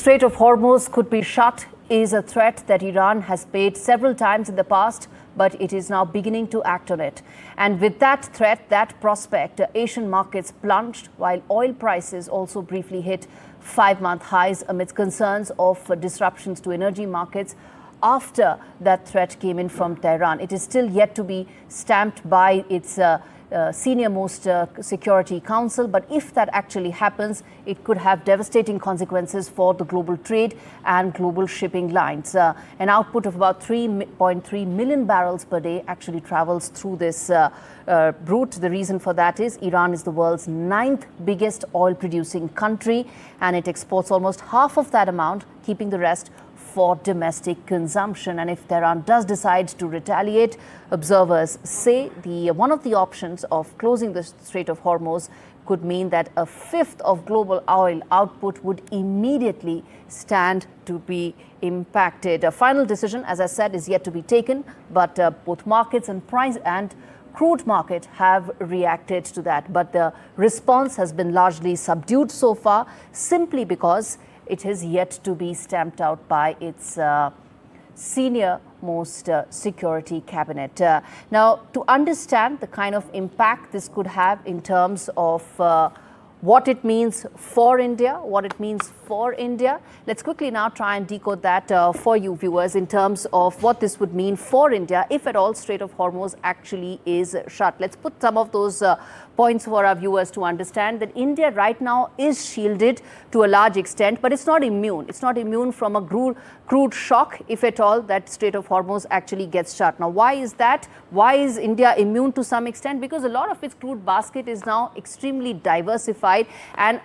Strait of Hormuz could be shut is a threat that Iran has made several times in the past, but it is now beginning to act on it. And with that threat, that prospect, Asian markets plunged while oil prices also briefly hit 5-month highs amidst concerns of disruptions to energy markets after that threat came in from Tehran. It is still yet to be stamped by its senior-most Security Council, but if that actually happens, it could have devastating consequences for the global trade and global shipping lines. An output of about 3.3 million barrels per day actually travels through this route. The reason for that is Iran is the world's 9th biggest oil-producing country, and it exports almost half of that amount, keeping the rest for domestic consumption. And if Tehran does decide to retaliate, observers say one of the options of closing the Strait of Hormuz could mean that a fifth of global oil output would immediately stand to be impacted. A final decision, as I said, is yet to be taken, but both markets and price and crude market have reacted to that. But the response has been largely subdued so far, simply because it is yet to be stamped out by its senior-most security cabinet. Now, to understand the kind of impact this could have in terms of what it means for India, let's quickly now try and decode that for you viewers in terms of what this would mean for India if at all Strait of Hormuz actually is shut. Let's put some of those points for our viewers to understand that India right now is shielded to a large extent, but it's not immune. It's not immune from a crude shock, if at all, that Strait of Hormuz actually gets shut. Now, why is that? Why is India immune to some extent? Because a lot of its crude basket is now extremely diversified, and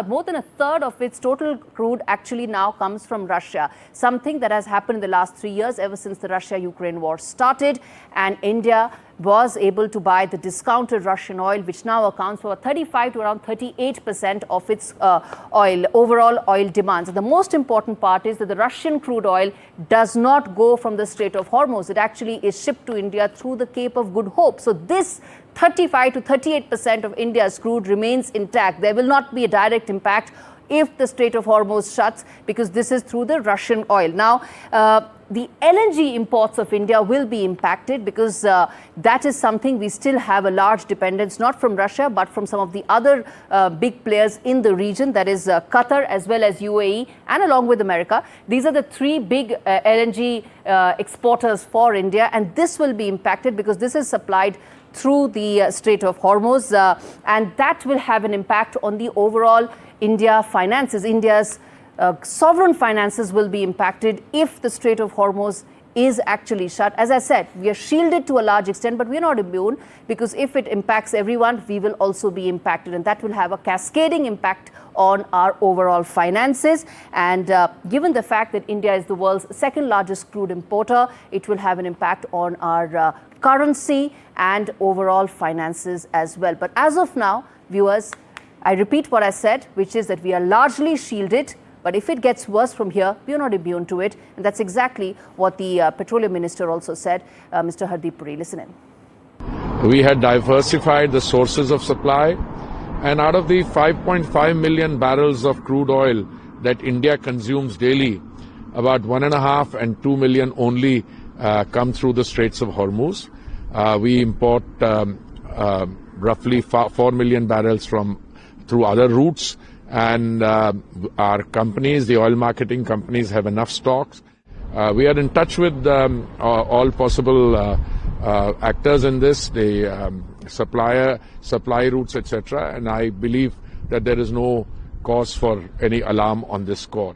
more than a third of its total crude actually now comes from Russia, something that has happened in the last 3 years ever since the Russia-Ukraine war started, and India was able to buy the discounted Russian oil, which now accounts for 35 to around 38% of its overall oil demands. And the most important part is that the Russian crude oil does not go from the Strait of Hormuz. It actually is shipped to India through the Cape of Good Hope. So this 35 to 38% of India's crude remains intact. There will not be a direct impact if the Strait of Hormuz shuts, because this is through the Russian oil. Now, the LNG imports of India will be impacted because that is something we still have a large dependence, not from Russia, but from some of the other big players in the region, that is Qatar as well as UAE, and along with America. These are the 3 big LNG exporters for India, and this will be impacted because this is supplied through the Strait of Hormuz, and that will have an impact on the overall India finances. India's sovereign finances will be impacted if the Strait of Hormuz is actually shut. As I said, we are shielded to a large extent, but we are not immune, because if it impacts everyone, we will also be impacted, and that will have a cascading impact on our overall finances. And given the fact that India is the world's 2nd largest crude importer, it will have an impact on our currency and overall finances as well. But as of now, viewers, I repeat what I said, which is that we are largely shielded. But if it gets worse from here, we are not immune to it. And that's exactly what the Petroleum Minister also said, Mr. Hardeep Puri. Listen in. We had diversified the sources of supply, and out of the 5.5 million barrels of crude oil that India consumes daily, about 1.5 and 2 million only come through the Straits of Hormuz. We import roughly 4 million barrels through other routes. And our companies, the oil marketing companies, have enough stocks. We are in touch with all possible actors in this, the supply routes, etc. And I believe that there is no cause for any alarm on this score.